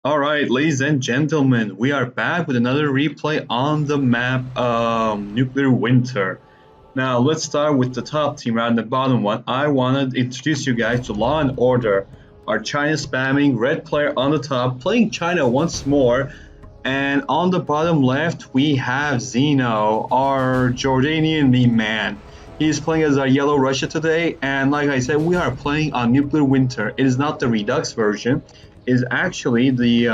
Alright, ladies and gentlemen, we are back with another replay on the map Nuclear Winter. Now, let's start with the top team rather than the bottom one. I want to introduce you guys to Law and Order, our China spamming red player on the top, playing China once more. And on the bottom left, we have Xeno, our Jordanian meme man. He's playing as a Yellow Russia today, and like I said, we are playing on Nuclear Winter. It is not the Redux version. Is actually the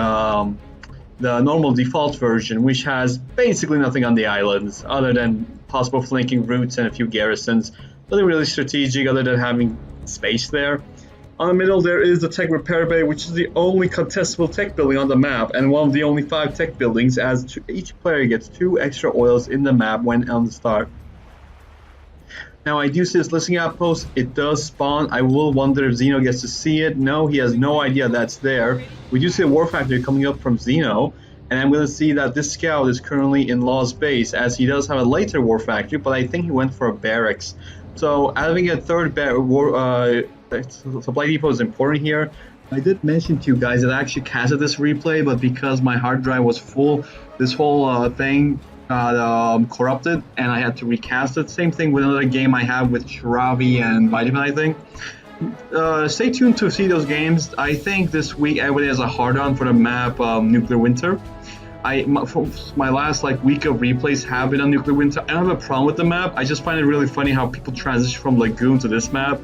normal default version, which has basically nothing on the islands other than possible flanking routes and a few garrisons. Nothing really strategic other than having space there. On the middle there is the tech repair bay, which is the only contestable tech building on the map and one of the only 5 tech buildings, as each player gets 2 extra oils in the map when on the start. Now I do see this listing outpost, it does spawn. I will wonder if Xeno gets to see it. No, he has no idea that's there. We do see a war factory coming up from Xeno, and I'm going to see that this scout is currently in Law's base, as he does have a later war factory, but I think he went for a barracks. So having a third supply depot is important here. I did mention to you guys that I actually casted this replay, but because my hard drive was full, this whole thing got corrupted and I had to recast it. Same thing with another game I have with Shiravi and Vitamin, I think. Stay tuned to see those games. I think this week everybody has a hard on for the map Nuclear Winter. My last week of replays have been on Nuclear Winter. I don't have a problem with the map. I just find it really funny how people transition from Lagoon to this map,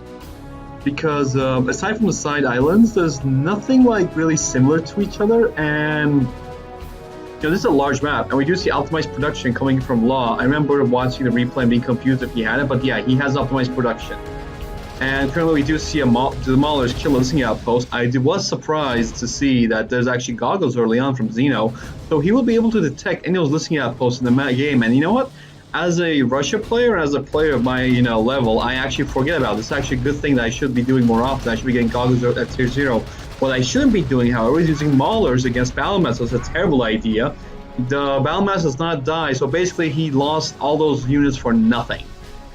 because aside from the side islands, there's nothing really similar to each other. And this is a large map, and we do see optimized production coming from Law. I remember watching the replay and being confused if he had it, but yeah, he has optimized production. And currently we do see the Maulers kill a listening outpost. I was surprised to see that there's actually goggles early on from Xeno, so he will be able to detect any of those listening outposts in the game. And you know what? As a Russia player, as a player of my level, I actually forget about this. It's actually a good thing that I should be doing more often. I should be getting goggles at tier 0. What I shouldn't be doing, however, is using Maulers against Battlemaster. It's a terrible idea. The Battlemaster does not die, so basically he lost all those units for nothing.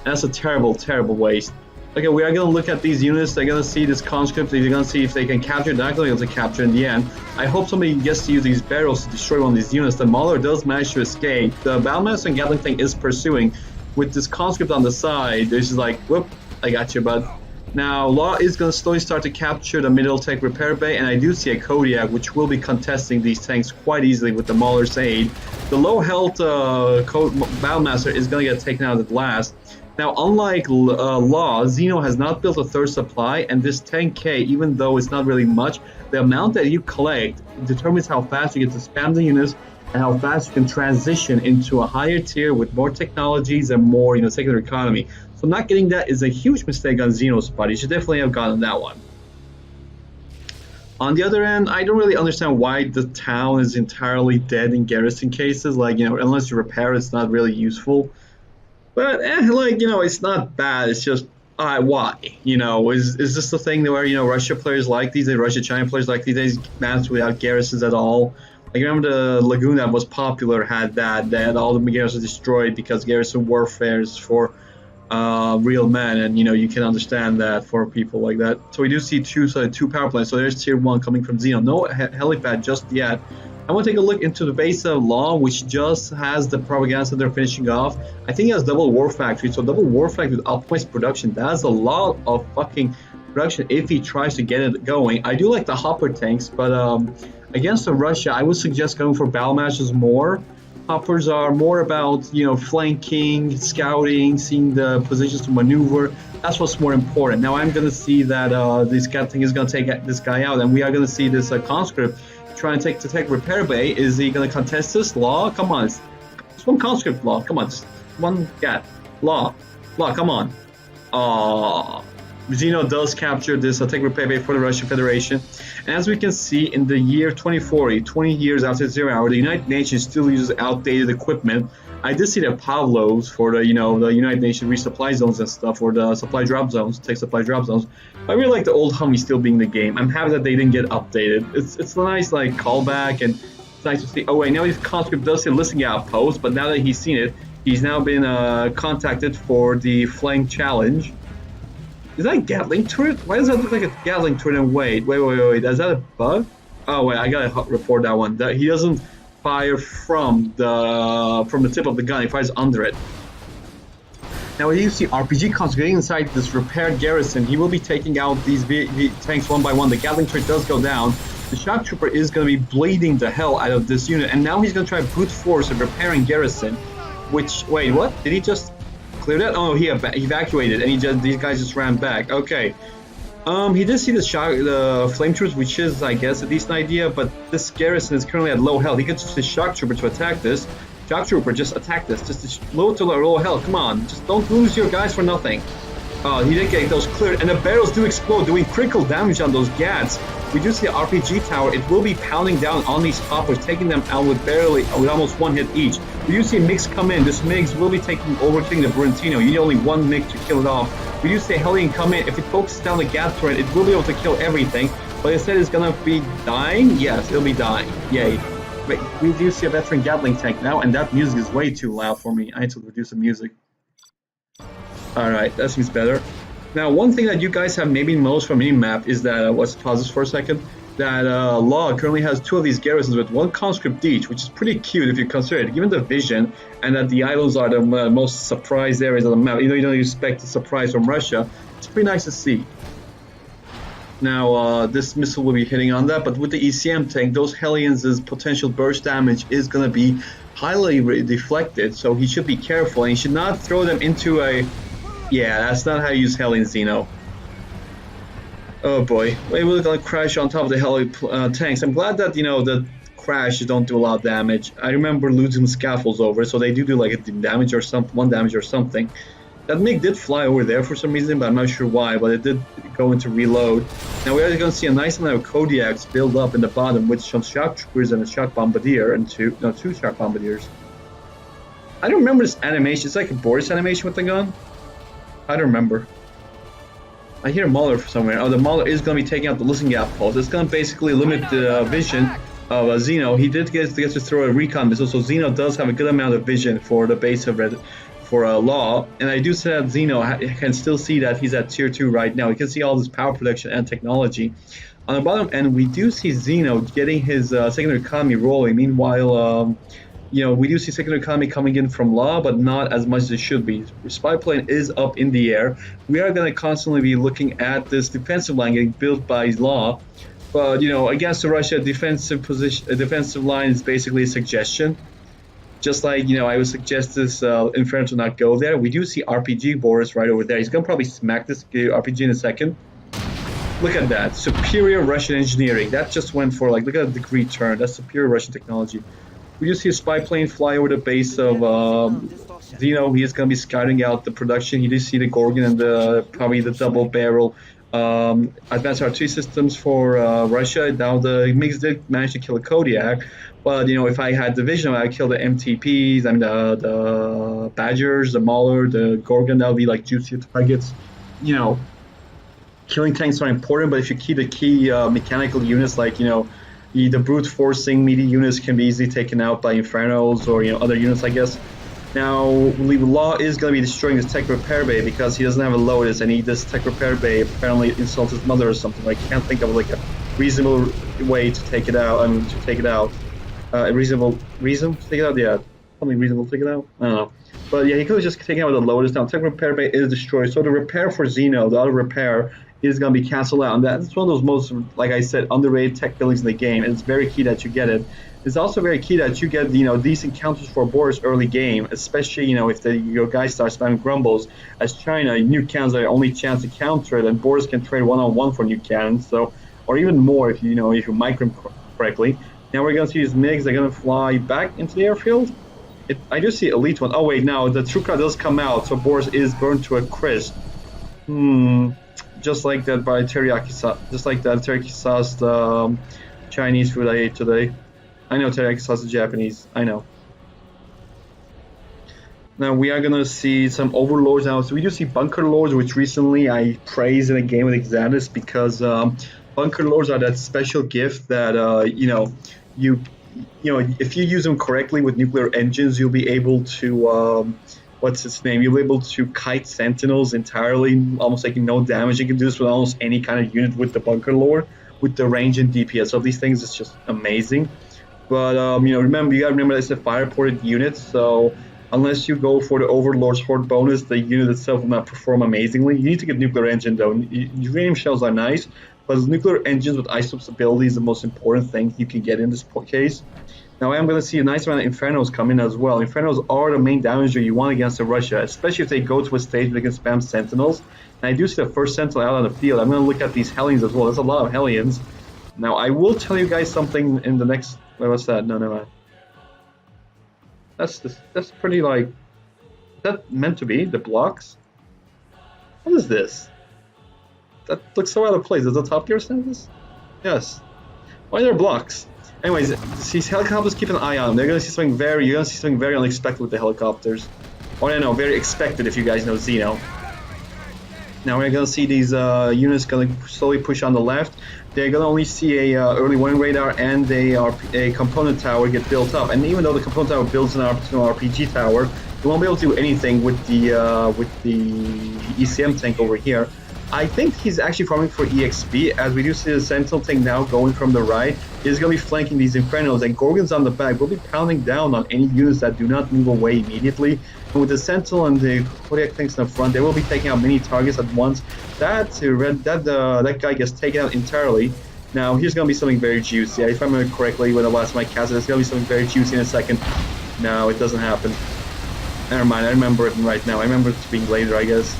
And that's a terrible, terrible waste. Okay, we are going to look at these units. They're going to see this conscript. They're going to see if they can capture. They're not going to be able to capture in the end. I hope somebody gets to use these barrels to destroy one of these units. The Mauler does manage to escape. The Battlemaster and Gatling thing is pursuing. With this conscript on the side, it's just like, whoop, I got you, bud. Now, Law is going to slowly start to capture the middle tech repair bay, and I do see a Kodiak, which will be contesting these tanks quite easily with the Mauler's aid. The low health Battlemaster is going to get taken out at last. Now, unlike Law, Xeno has not built a third supply, and this 10k, even though it's not really much, the amount that you collect determines how fast you get to spam the units and how fast you can transition into a higher tier with more technologies and more, secondary economy. So not getting that is a huge mistake on Xeno's part. You should definitely have gotten that one. On the other end, I don't really understand why the town is entirely dead in garrison cases. Unless you repair, it's not really useful. But it's not bad. It's just why? Is this the thing where Russia players like these days, Russia China players like these days, maps without garrisons at all? I remember the Lagoon that was popular had that. They had all the garrisons destroyed because garrison warfare is for real men, and you can understand that for people like that. So we do see two power plants. So there's tier 1 coming from Xeno. No helipad just yet. I want to take a look into the base of Law, which just has the propaganda center finishing off. I think it has double war factory, so double war factory with optimized production. That's a lot of fucking production if he tries to get it going. I do like the hopper tanks, but against Russia, I would suggest going for battle matches more. Hoppers are more about flanking, scouting, seeing the positions to maneuver. That's what's more important. Now I'm going to see that this scout thing is going to take this guy out, and we are going to see this conscript trying to take the tech repair bay. Is he going to contest this? Law? Come on. It's one conscript, Law. Come on. Just one gat. Law, come on. Xeno does capture this tech repair bay for the Russian Federation. And as we can see, in the year 2040, 20 years after 0 hour, the United Nations still uses outdated equipment. I did see the Pavlovs for the, the United Nations resupply zones and stuff, or the supply drop zones, tech supply drop zones. I really like the old Humvee still being in the game. I'm happy that they didn't get updated. It's a nice callback, and it's nice to see. Oh wait, now his conscript does see a listening outpost, but now that he's seen it, he's now been contacted for the flank challenge. Is that a Gatling turret? Why does that look like a Gatling turret? And wait, is that a bug? Oh wait, I gotta report that one. That he doesn't fire from the tip of the gun. He fires under it. Now, when you see RPG concentrating inside this repaired garrison, he will be taking out these tanks one by one. The Gatling turret does go down. The shock trooper is going to be bleeding the hell out of this unit, and now he's going to try brute force of repairing garrison. Which, wait, what? Did he just clear that? Oh, he evacuated, and these guys just ran back. Okay. He did see the flame troopers, which is, I guess, a decent idea, but this garrison is currently at low health. He could just the shock trooper to attack this. Shock trooper, just attack this. Just low to low health. Come on, just don't lose your guys for nothing. He did get those cleared, and the barrels do explode, doing critical damage on those Gads. We do see the RPG tower. It will be pounding down on these hoppers, taking them out with almost one hit each. We do see MiGs come in. This MiGs will be overtaking the Brentino. You need only one MiG to kill it off. We do see Hellion come in. If it focuses down the Gad turret, it will be able to kill everything. But instead, it's gonna be dying. Yes, it'll be dying. Yay. Wait, we do see a veteran Gatling tank now, and that music is way too loud for me. I need to reduce the music. Alright, that seems better. Now, one thing that you guys have maybe most from mini-map is that, let's pause this for a second, that Law currently has two of these garrisons with one conscript each, which is pretty cute if you consider it, given the vision, and that the islands are the most surprised areas of the map. You know, you don't expect a surprise from Russia. It's pretty nice to see. Now, this missile will be hitting on that, but with the ECM tank, those Hellions' potential burst damage is going to be highly deflected, so he should be careful, and he should not throw them into a... Yeah, that's not how you use Hellion, Xeno. Oh boy. Wait, we're going to crash on top of the Heli tanks. I'm glad that, you know, the crash don't do a lot of damage. I remember losing scaffolds over, so they do like a damage or one damage or something. That MiG did fly over there for some reason, but I'm not sure why, but it did go into reload. Now we're going to see a nice amount of Kodiaks build up in the bottom with some shock troopers and a shock bombardier and two shock bombardiers. I don't remember this animation. It's like a Boris animation with the gun. I don't remember. I hear Muller somewhere. Oh, the Muller is going to be taking out the listen gap pulse. It's going to basically limit the vision of Xeno. He did get to throw a recon missile, so Xeno does have a good amount of vision for the base of Red. For Law, and I do say that Xeno can still see that he's at tier 2 right now. You can see all this power production and technology. On the bottom end, we do see Xeno getting his secondary economy rolling. Meanwhile, you know, we do see secondary economy coming in from Law, but not as much as it should be. Spy plane is up in the air. We are going to constantly be looking at this defensive line getting built by Law. But, you know, against the Russia defensive line is basically a suggestion. Just like, you know, I would suggest this Inferno to not go there. We do see RPG Boris right over there. He's going to probably smack this RPG in a second. Look at that. Superior Russian engineering. That just went for, like, look at the degree turn. That's superior Russian technology. We do see a spy plane fly over the base of Xeno. He is going to be scouting out the production. You do see the Gorgon and probably the double barrel advanced artillery systems for Russia. Now the MiGs did manage to kill a Kodiak. But, you know, if I had the vision, I'd kill the MTPs, I mean, the Badgers, the Mauler, the Gorgon. That would be, like, juicier targets. You know, killing tanks are important, but if you keep the key mechanical units, like, you know, the brute forcing meaty units can be easily taken out by Infernos or, you know, other units, I guess. Now, Law is going to be destroying this tech repair bay because he doesn't have a Lotus, and this tech repair bay apparently insults his mother or something. Like, I can't think of, like, a reasonable way to take it out. A reasonable reason to take it out? Yeah, something reasonable to take it out? I don't know. But yeah, he could have just taken out with a Lotus. Now, tech repair bay is destroyed. So the repair for Xeno, the auto repair, is going to be canceled out. And that's one of those most, like I said, underrated tech buildings in the game. And it's very key that you get it. It's also very key that you get, you know, decent counters for Boris early game, especially, you know, if your guys start spamming grumbles. As China, nuke cannons are the only chance to counter it, and Boris can trade one-on-one for nuke cannons. So, or even more if you mic them correctly. Now we're going to see these MiGs. They're going to fly back into the airfield. I do see Elite one. Oh wait, now the Trukra does come out, so Boris is burned to a crisp. Just like that by teriyaki, just like that teriyaki sauce, the Chinese food I ate today. I know teriyaki sauce is Japanese. I know. Now we are gonna see some overlords now. So we do see bunker lords, which recently I praised in a game with Xanus because bunker lords are that special gift that if you use them correctly with nuclear engines, you'll be able to You'll be able to kite sentinels entirely, almost taking no damage. You can do this with almost any kind of unit with the bunker lord, with the range and DPS of these things is just amazing. But you know, you gotta remember it's a fire-ported unit, so unless you go for the Overlord's Horde bonus, the unit itself will not perform amazingly. You need to get nuclear engine though. Uranium shells are nice, but nuclear engines with isotope ability is the most important thing you can get in this case. Now I am going to see a nice amount of Infernos come in as well. Infernos are the main damager you want against the Russia, especially if they go to a stage where they can spam Sentinels. And I do see the first Sentinel out on the field. I'm going to look at these Hellions as well. There's a lot of Hellions. Now I will tell you guys something in the next... What's that? No. That's pretty like... Is that meant to be? The blocks? What is this? That looks so out of place. Does the Top Gear send this? Yes. Why are there blocks? Anyways, these helicopters, keep an eye on them. You're gonna see something very unexpected with the helicopters. Or I don't know, very expected if you guys know Xeno. Now we're gonna see these units gonna slowly push on the left. They're gonna only see a early warning radar and a component tower get built up. And even though the component tower builds an RPG tower, they won't be able to do anything with the ECM tank over here. I think he's actually farming for EXP, as we do see the Sentinel tank now going from the right. He's going to be flanking these Infernos, and Gorgons on the back will be pounding down on any units that do not move away immediately. And with the Sentinel and the Kodiak tanks in the front, they will be taking out many targets at once. That guy gets taken out entirely. Now, here's going to be something very juicy. If I remember correctly, when the last time I cast it, it's going to be something very juicy in a second. No, it doesn't happen. Never mind, I remember it right now. I remember it being later, I guess.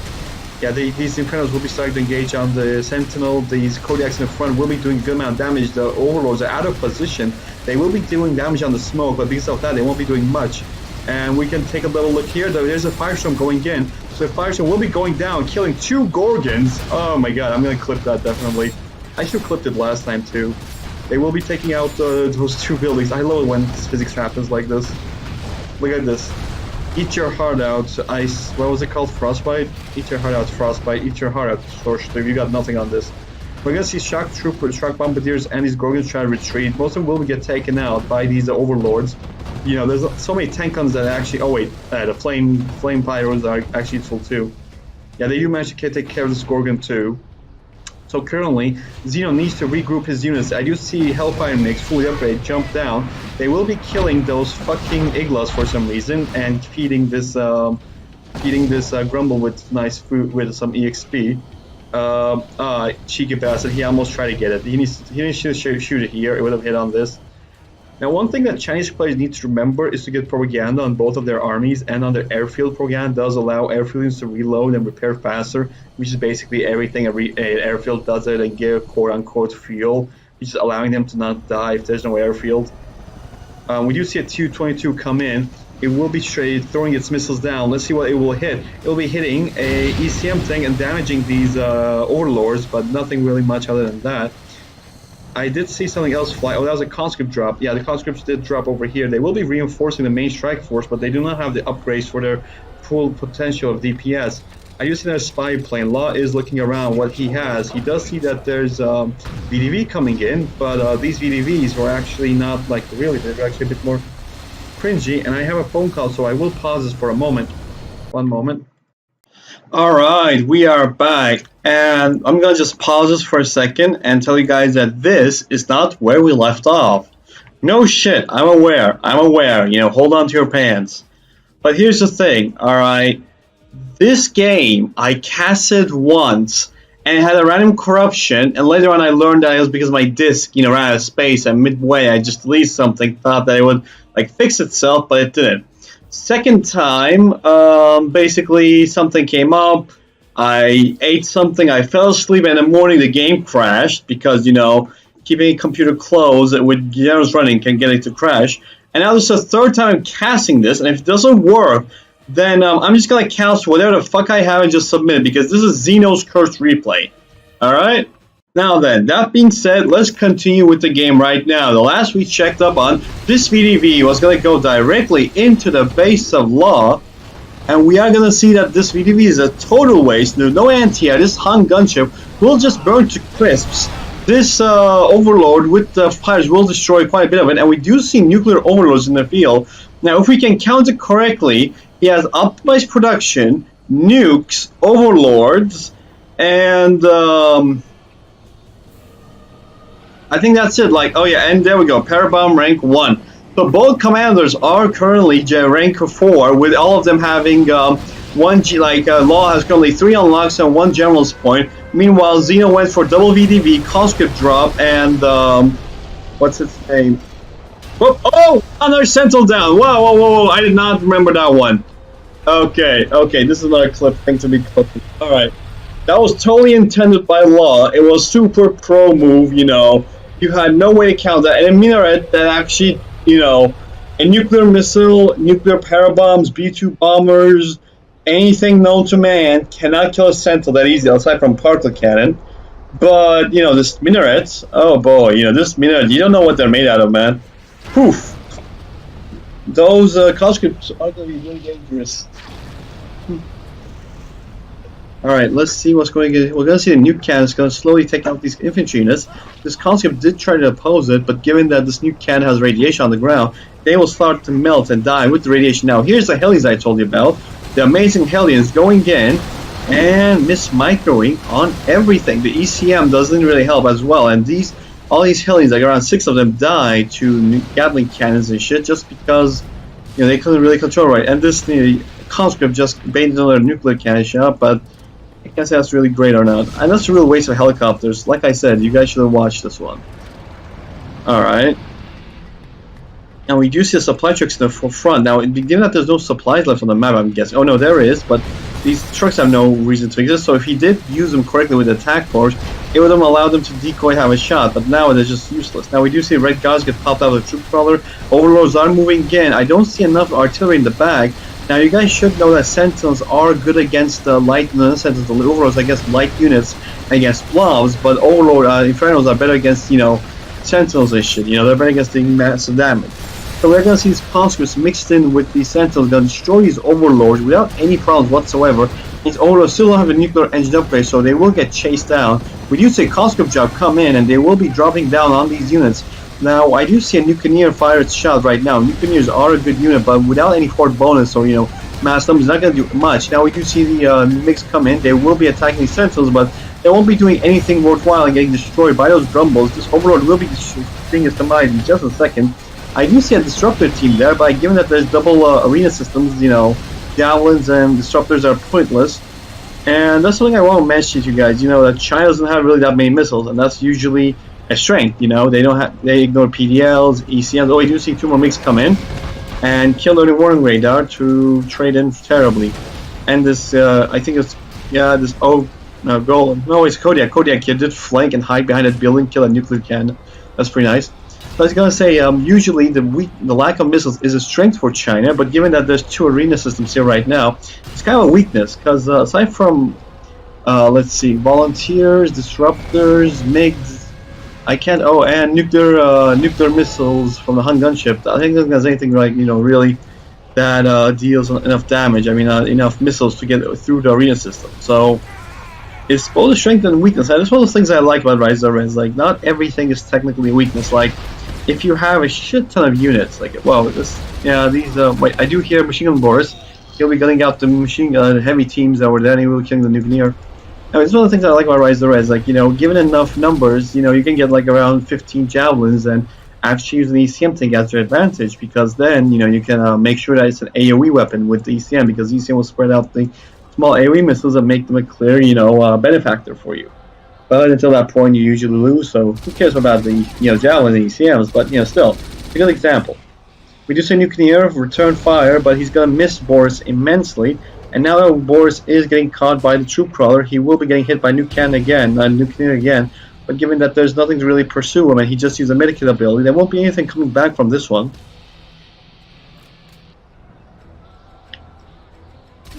Yeah, these Infernos will be starting to engage on the Sentinel. These Kodiaks in the front will be doing a good amount of damage. The Overlords are out of position. They will be doing damage on the smoke, but because of that, they won't be doing much. And we can take a little look here. There's a Firestorm going in. So the Firestorm will be going down, killing 2 Gorgons. Oh my god, I'm going to clip that definitely. I should have clipped it last time too. They will be taking out those 2 buildings. I love it when physics happens like this. Look at this. Eat your heart out, ice. What was it called? Frostbite? Eat your heart out, frostbite. Eat your heart out, Stormtrooper. You got nothing on this. We're gonna see shock troopers, shock bombardiers, and these Gorgons try to retreat. Most of them will get taken out by these Overlords. You know, there's so many tank guns that actually. Oh wait, the flame pyros are actually useful too. Yeah, they do manage to take care of this Gorgon too. So currently, Xeno needs to regroup his units. I do see Hellfire Mix, fully upgrade, jump down. They will be killing those fucking Iglas for some reason and feeding this Grumble with nice food with some EXP. Cheeky bastard, he almost tried to get it. He needs to shoot it here. It would have hit on this. Now, one thing that Chinese players need to remember is to get propaganda on both of their armies and on their airfield. Propaganda does allow airfield units to reload and repair faster, which is basically everything an airfield does it, and give quote-unquote fuel, which is allowing them to not die if there's no airfield. We do see a Tu-22 come in. It will be straight throwing its missiles down. Let's see what it will hit. It will be hitting a ECM tank and damaging these Overlords, but nothing really much other than that. I did see something else fly. Oh, that was a conscript drop. Yeah, the conscripts did drop over here. They will be reinforcing the main strike force, but they do not have the upgrades for their full potential of DPS. I do see that spy plane. Law is looking around what he has. He does see that there's VDV coming in, but these VDVs were actually not like really. They're actually a bit more cringy. And I have a phone call, so I will pause this for a moment. One moment. Alright, we are back, and I'm gonna just pause this for a second and tell you guys that this is not where we left off. No shit, I'm aware, you know, hold on to your pants. But here's the thing, alright, this game I casted once and it had a random corruption, and later on I learned that it was because my disk, you know, ran out of space, and midway I just deleted something, thought that it would like fix itself, but it didn't. Second time, basically something came up, I ate something, I fell asleep, and in the morning the game crashed because, you know, keeping a computer closed with gears running can get it to crash. And now this is the 3rd time I'm casting this, and if it doesn't work, then I'm just going to cast whatever the fuck I have and just submit, because this is Xeno's Cursed Replay. Alright? Now then, that being said, let's continue with the game right now. The last we checked up on, this VDV was going to go directly into the base of Law, and we are going to see that this VDV is a total waste. There's no anti-air. This Han gunship will just burn to crisps. This Overlord with the fires will destroy quite a bit of it, and we do see nuclear Overlords in the field. Now, if we can count it correctly, he has optimized production, nukes, Overlords, and I think that's it. Like, oh yeah, and there we go. Parabomb rank 1. So both commanders are currently rank 4, with all of them having one Law has currently 3 unlocks and 1 general's point. Meanwhile, Xeno went for double VDV, conscript drop, and what's its name? Whoop, oh, another sentinel down. Whoa, whoa, whoa, whoa! I did not remember that one. Okay, this is another clip thing to be clipped. All right, that was totally intended by Law. It was super pro move, you know. You had no way to count that, and a minaret that actually, you know, a nuclear missile, nuclear parabombs, B-2 bombers, anything known to man cannot kill a sentinel that easy, aside from particle cannon. But, you know, this minarets, oh boy, you know, this minaret, you don't know what they're made out of, man. Poof. Those conscripts are going to be really dangerous. Alright, let's see what's going on. We're going to see the nuke cannon is going to slowly take out these infantry units. This conscript did try to oppose it, but given that this nuke cannon has radiation on the ground, they will start to melt and die with the radiation. Now, here's the Hellions I told you about. The amazing Hellions going in and mis-microing on everything. The ECM doesn't really help as well, and all these Hellions, like around 6 of them, died to Gatling cannons and shit just because, you know, they couldn't really control right. And this conscript just baited another nuclear cannon shot, but I can't say that's really great or not. And that's a real waste of helicopters. Like I said, you guys should have watched this one. Alright. And we do see a supply trucks in the front. Now, given that there's no supplies left on the map, I'm guessing. Oh no, there is, but these trucks have no reason to exist. So if he did use them correctly with the attack force, it would have allowed them to decoy, have a shot. But now they're just useless. Now we do see red guards get popped out of the troop crawler. Overlords are moving again. I don't see enough artillery in the bag. Now you guys should know that Sentinels are good against light, no, Sentinels, the Overlords against light units, against blobs, but Overlord Infernos are better against, you know, Sentinels and shit. You know, they're better against doing massive damage. So we're going to see these conscripts mixed in with these Sentinels, going to destroy these Overlords without any problems whatsoever. These Overlords still don't have a nuclear engine upgrade, so they will get chased down. We do see a conscript job come in, and they will be dropping down on these units. Now, I do see a Nuclear fire its shot right now. Nuclears are a good unit, but without any fort bonus or, you know, mass numbers, not going to do much. Now, we do see the mix come in. They will be attacking these Sentinels, but they won't be doing anything worthwhile and getting destroyed by those Grumbles. This Overlord will be seeing his demise in just a second. I do see a Disruptor team there, but given that there's double arena systems, you know, Javelins and Disruptors are pointless. And that's something I want to mention to you guys. You know, that China doesn't have really that many missiles, and that's usually a strength. You know, they ignore PDLs, ECMs. Oh, we do see 2 more MiGs come in and kill the warning radar to trade in terribly. And this, I think it's, yeah, this, Golem. No, it's Kodiak. Kodiak kid did flank and hide behind that building, kill a nuclear cannon. That's pretty nice. So I was going to say, usually the lack of missiles is a strength for China, but given that there's 2 arena systems here right now, it's kind of a weakness, because aside from, let's see, volunteers, disruptors, MiGs, I can't, and nuclear missiles from the Han gunship, I think there's anything like, you know, really that deals enough damage, I mean, enough missiles to get through the arena system. So it's both a strength and weakness, and it's one of those things I like about Rise of Reds. Like, not everything is technically a weakness. Like, if you have a shit ton of units, like, well, this, yeah, these, wait, I do hear machine gun Boris. He'll be gunning out the machine gun heavy teams that were there, and he will be killing the nuclear. I mean, it's one of the things I like about Rise of Reds. Like, you know, given enough numbers, you know, you can get like around 15 javelins and actually use an ECM thing as your advantage, because then, you know, you can make sure that it's an AoE weapon with the ECM, because ECM will spread out the small AoE missiles that make them a clear, you know, benefactor for you. But until that point, you usually lose, so who cares about the, you know, javelin and ECMs, but, you know, still, a good example. We do see Nuclear return fire, but he's going to miss Boris immensely, and now that Boris is getting caught by the troop crawler, he will be getting hit by Nuclear again, but given that there's nothing to really pursue him, and he just used a medikit ability, there won't be anything coming back from this one.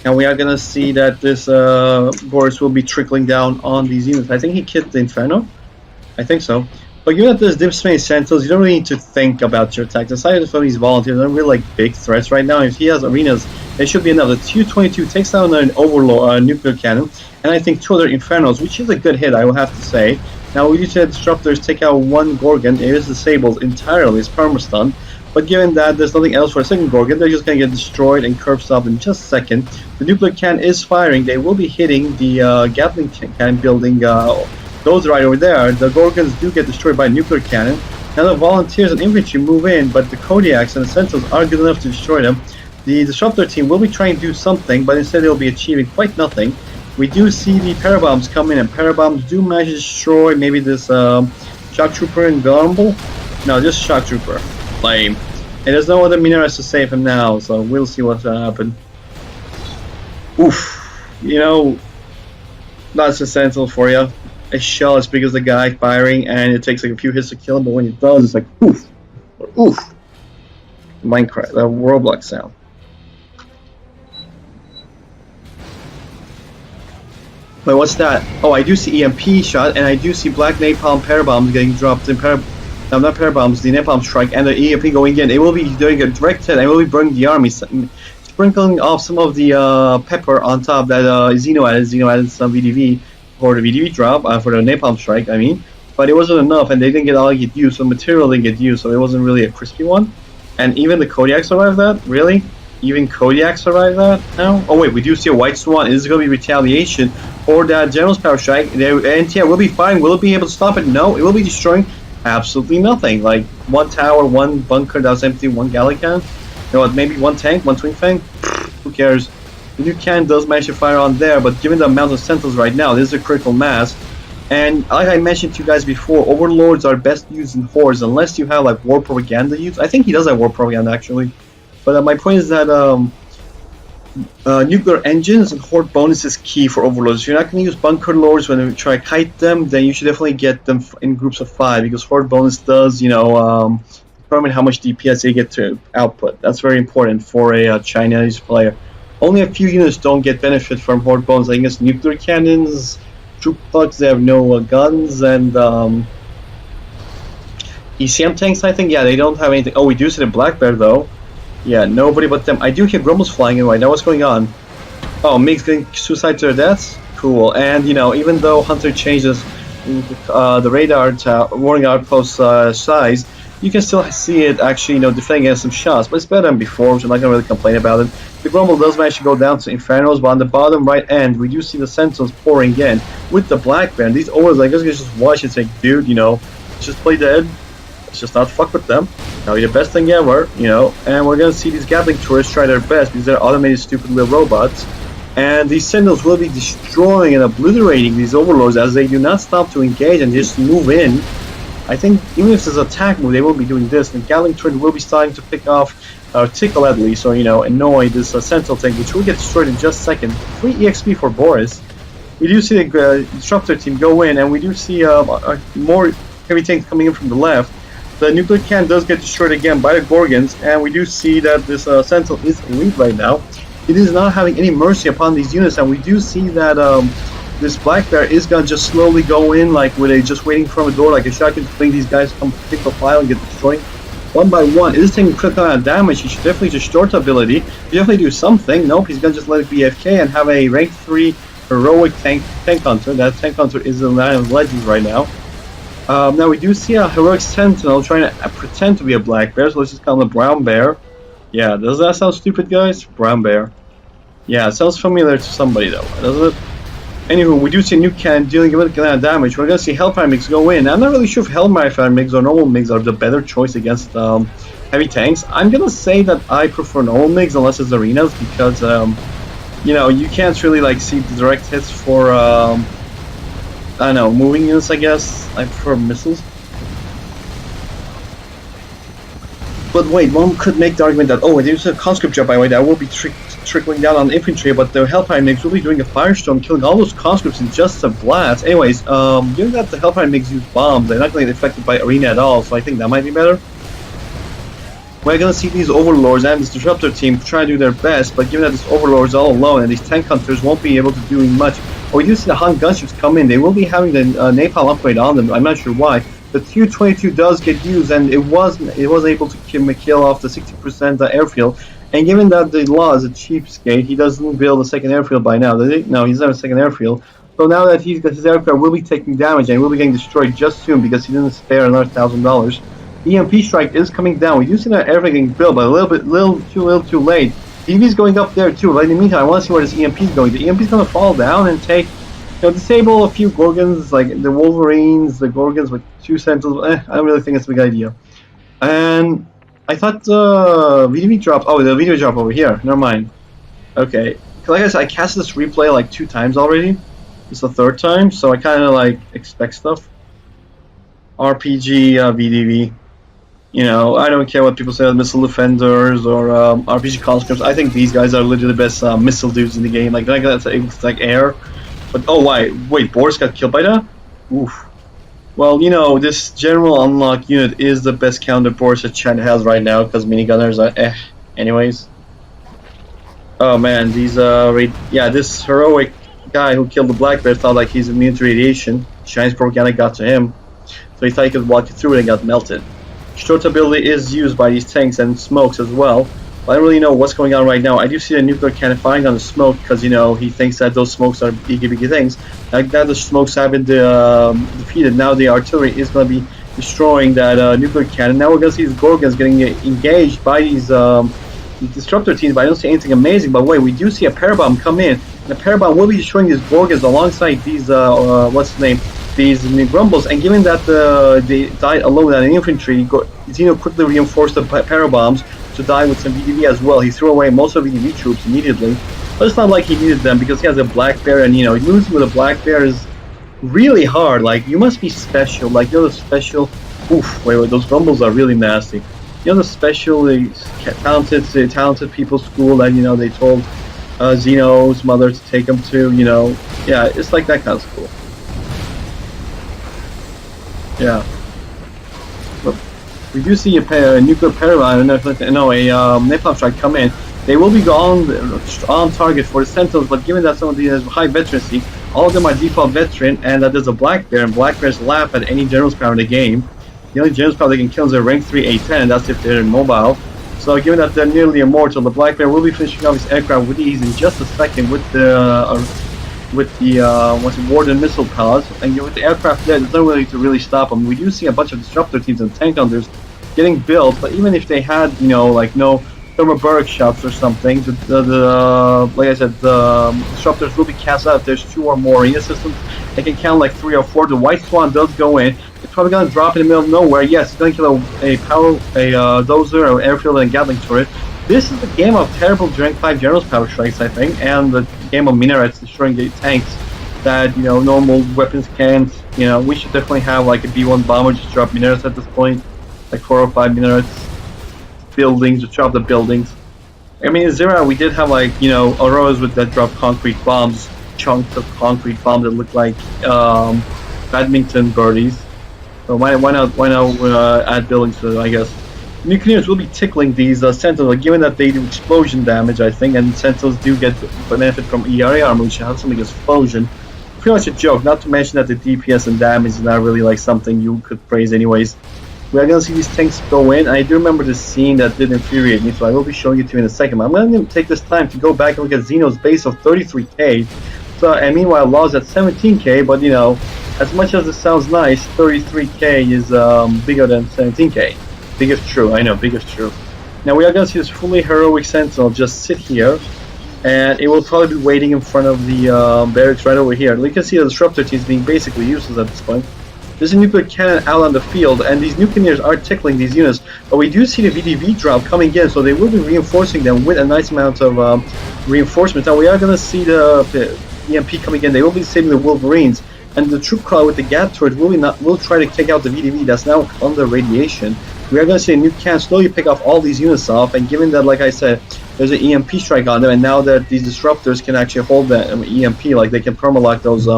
And we are going to see that this Boris will be trickling down on these units. I think he killed the Inferno. I think so. But given that there's Dipspace Sentinels, you don't really need to think about your attacks. Aside from these volunteers, they're really like big threats right now. If he has arenas, there should be enough. The Tu-22 takes down an Overlord nuclear cannon, and I think 2 other Infernos, which is a good hit, I will have to say. Now we do see the Disruptors take out 1 Gorgon. It is disabled entirely. It's perma-stunned. But given that there's nothing else for a second Gorgon, they're just going to get destroyed and curb stopped in just a second. The nuclear cannon is firing. They will be hitting the Gatling cannon building those right over there, the Gorgons do get destroyed by a nuclear cannon. Now the volunteers and infantry move in, but the Kodiaks and the Sentinels aren't good enough to destroy them. The Disruptor team will be trying to do something, but instead they'll be achieving quite nothing. We do see the Parabombs come in, and Parabombs do manage to destroy maybe this Shock Trooper invulnerable. No, just Shock Trooper. Lame. And there's no other minarets to save him now, so we'll see what's gonna happen. Oof. You know, that's a Sentinel for you. A shell as big as the guy firing, and it takes like a few hits to kill him, but when it does, it's like oof. Oof. Minecraft, that Roblox sound. Wait, what's that? Oh, I do see EMP shot, and I do see black napalm parabombs getting dropped in no, not parabombs, the napalm strike, and the EMP going in. It will be doing a direct hit, and it will be burning the army, sprinkling off some of the pepper on top that Xeno added. Xeno added some VDV for the VDV drop, for the napalm strike, I mean. But it wasn't enough, and they didn't get all get used, so material didn't get used, so it wasn't really a crispy one. And even the Kodiak survived that? Really? Even Kodiak survived that now? Oh wait, we do see a White Swan. Is it going to be retaliation for that General's Power Strike? And yeah, we'll be fine. Will it be able to stop it? No, it will be destroying absolutely nothing. Like one tower, one bunker that was empty, one galley cannon. You know what, maybe one tank, one twin fang? Who cares? The new cannon does manage to fire on there, but given the amount of Sentinels right now, this is a critical mass. And like I mentioned to you guys before, Overlords are best used in hordes unless you have like war propaganda used. I think he does have war propaganda actually. But my point is that nuclear engines and horde bonus is key for Overlords. If you're not going to use bunker lords when you try to kite them, then you should definitely get them in groups of 5 because horde bonus does, you know, determine how much DPS they get to output. That's very important for a Chinese player. Only a few units don't get benefit from horde bonus. I guess nuclear cannons, troop plugs, they have no guns, and ECM tanks, I think, yeah, they don't have anything. Oh, we do see the Black Bear though. Yeah, nobody but them. I do hear Grumbles flying in right now. What's going on? Oh, MiGs getting suicide to their deaths? Cool. And, you know, even though Hunter changes the radar to warning outpost size, you can still see it actually, you know, defending against some shots. But it's better than before, so I'm not going to really complain about it. The Grumble does manage to go down to Infernos, but on the bottom right end, we do see the Sentinels pouring in with the Black Bear. These always, like, just watch and say, dude, you know, just play dead. Let's just not fuck with them. That'll be the best thing ever, you know, and we're gonna see these Gatling tourists try their best because they're automated stupid little robots. And these Sentinels will be destroying and obliterating these Overlords as they do not stop to engage and just move in. I think even if there's an attack move, they will be doing this. The Gatling turret will be starting to pick off, tickle at least, or, you know, annoy this Sentinel tank, which will get destroyed in just a second. 3 EXP for Boris. We do see the Disruptor team go in, and we do see more heavy tanks coming in from the left. The nuclear cannon does get destroyed again by the Gorgons, and we do see that this Sentinel is elite right now. It is not having any mercy upon these units, and we do see that this Black Bear is gonna just slowly go in, like with a just waiting from a door, like a shotgun to bring these guys come pick the file and get destroyed one by one. It is taking critical amount of damage. He should definitely just short ability. He definitely do something. Nope, he's gonna just let it be AFK and have a rank 3 heroic tank hunter. That tank hunter is the line of legends right now. Now we do see a heroic Sentinel trying to pretend to be a Black Bear, so let's just call him a Brown Bear. Yeah, does that sound stupid, guys? Brown Bear. Yeah, it sounds familiar to somebody though, doesn't it? Anywho, we do see a new cannon dealing a lot of damage. We're gonna see Hellfire MiGs go in. I'm not really sure if Hellfire MiGs or normal MiGs are the better choice against heavy tanks. I'm gonna say that I prefer normal MiGs unless it's arenas because you know, you can't really like see the direct hits for I don't know, moving units, I guess. I prefer missiles. But wait, one could make the argument that, oh, there's a conscript job, by the way, that will be trickling down on infantry, but the Hellfire MiGs will be doing a firestorm, killing all those conscripts in just a blast. Anyways, given that the Hellfire MiGs use bombs, they're not going to get affected by arena at all, so I think that might be better. We're going to see these Overlords and this Disruptor team try to do their best, but given that this Overlord is all alone and these tank hunters won't be able to do much. Oh, we do see the Han gunships come in. They will be having the napalm upgrade on them. I'm not sure why. The Tu-22 does get used, and it was able to kill off the 60% airfield. And given that the Law is a cheapskate, he doesn't build a second airfield by now. Does he? No, he's not a second airfield. So now that he's got his aircraft will be taking damage and will be getting destroyed just soon because he didn't spare another $1,000. EMP strike is coming down. We do see that airfield getting built, but a little too late. EMP's going up there too. But in the meantime, I want to see where this EMP is going. The EMP is going to fall down and take disable a few Gorgons, like the Wolverines, the Gorgons with 2 Sentinels. I don't really think it's a big idea. And I thought the VDV dropped. Oh, the video dropped over here. Never mind. Okay. Like I said, I cast this replay like 2 times already. It's the 3rd time, so I kind of like expect stuff. RPG VDV. You know, I don't care what people say, missile defenders or RPG conscripts. I think these guys are literally the best missile dudes in the game. Like that's like air. But oh, wait, Boris got killed by that? Oof. Well, you know, this general unlock unit is the best counter Boris that China has right now because minigunners are anyways. Oh man, these this heroic guy who killed the Black Bear thought like he's immune to radiation. Chinese propaganda got to him, so he thought he could walk through it and got melted. Short ability is used by these tanks and smokes as well. But I don't really know what's going on right now. I do see the nuclear cannon firing on the smoke because, you know, he thinks that those smokes are biggie things. Like that, the smokes have been defeated. Now the artillery is going to be destroying that nuclear cannon. Now we're going to see these Gorgons getting engaged by these disruptor teams, but I don't see anything amazing. But wait, we do see a parabomb come in. And the parabomb will be destroying these Gorgons alongside these, these Grumbles, and given that they died alone without an infantry, Xeno quickly reinforced the parabombs to die with some VDV as well. He threw away most of the VDV troops immediately, but it's not like he needed them because he has a Black Bear, and you know, losing with a Black Bear is really hard. Like, you must be special. Like, you know, the special. Oof, wait, those Grumbles are really nasty. You know, the special, talented people school that, you know, they told Xeno's mother to take him to. You know, yeah, it's like that kind of school. Yeah. But we do see a nuclear parabomb, a napalm strike come in. They will be on target for the Sentinels, but given that some of these have high veterancy, all of them are default veteran, and that there's a Black Bear, and Black Bears laugh at any general's power in the game. The only general's power they can kill is a rank 3 A10, and that's if they're immobile. So given that they're nearly immortal, the Black Bear will be finishing off his aircraft with ease in just a second with the Warden missile palace, and with the aircraft there, there's no way to really stop them. We do see a bunch of disruptor teams and tank hunters getting built, but even if they had, you know, like no thermobaric shots or something, like I said, the disruptors will be cast out. If there's 2 or more arena systems, they can count like 3 or 4. The White Swan does go in. It's probably going to drop in the middle of nowhere. Yes, it's going to kill a dozer, or airfield, and a Gatling turret. This is the game of terrible rank 5 generals power strikes, I think, and the game of minarets destroying the tanks that, you know, normal weapons can't. You know, we should definitely have like a B1 bomber just drop minarets at this point, like 4 or 5 minarets, buildings, just drop the buildings. I mean, in Zera we did have like, you know, Auroras that drop concrete bombs, chunks of concrete bombs that look like badminton birdies. So why not add buildings to it, I guess. Nuclears will be tickling these Sentinels, given that they do explosion damage, I think, and Sentinels do get benefit from ERA armor, which has something explosion. Pretty much a joke, not to mention that the DPS and damage is not really like something you could praise anyways. We are going to see these tanks go in. I do remember this scene that did infuriate me, so I will be showing it to you in a second. I'm going to take this time to go back and look at Xeno's base of 33k. So, and meanwhile, Law's at 17k, but you know, as much as it sounds nice, 33k is bigger than 17k. Biggest true, I know, biggest true. Now we are going to see this fully heroic Sentinel just sit here, and it will probably be waiting in front of the barracks right over here. You can see the disruptor teams being basically useless at this point. There's a nuclear cannon out on the field, and these nuclears are tickling these units, but we do see the VDV drop coming in, so they will be reinforcing them with a nice amount of reinforcements. Now we are going to see the EMP coming in. They will be saving the Wolverines, and the troop car with the Gat turret will try to take out the VDV that's now under radiation. We are going to see a nuke cannon slowly pick off all these units off, and given that, like I said, there's an EMP strike on them, and now that these disruptors can actually hold that EMP, like they can permalock those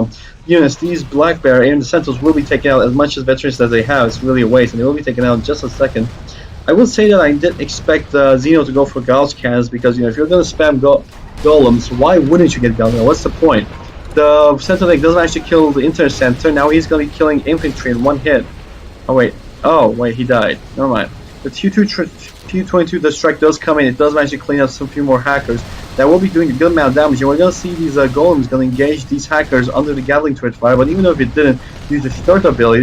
units, these Black Bear and the Sentinels will be taken out as much as veterans as they have. It's really a waste, and they will be taken out in just a second. I will say that I didn't expect Xeno to go for Gauss cannons, because, you know, if you're going to spam golems, why wouldn't you get Gauss? What's the point? The Sentinel doesn't actually kill the Internet Center. Now he's going to be killing infantry in one hit. Oh wait, he died. Never mind. The T-22, the strike does come in. It does actually clean up some few more hackers. That will be doing a good amount of damage. And we're going to see these golems going to engage these hackers under the Gatling turret fire. But even though if it didn't use the short ability,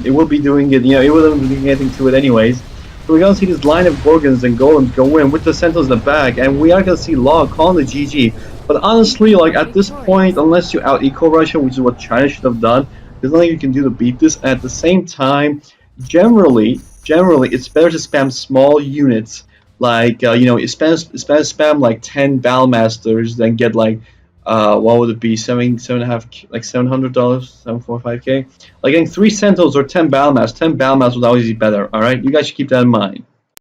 it will be doing it. You know, it wouldn't be doing anything to it anyways. So we're going to see this line of Gorgons and Golems go in with the Sentinels in the back, and we are going to see Law calling the GG. But honestly, like at this point, unless you out eco Russia, which is what China should have done, there's nothing you can do to beat this. And at the same time, generally, it's better to spam small units. Like spam like 10 Battlemasters than get like what would it be, seven and a half, like $700, 745K. Like getting 3 Sentinels or 10 Battlemasters. 10 Battlemasters would always be better. All right, you guys should keep that in mind.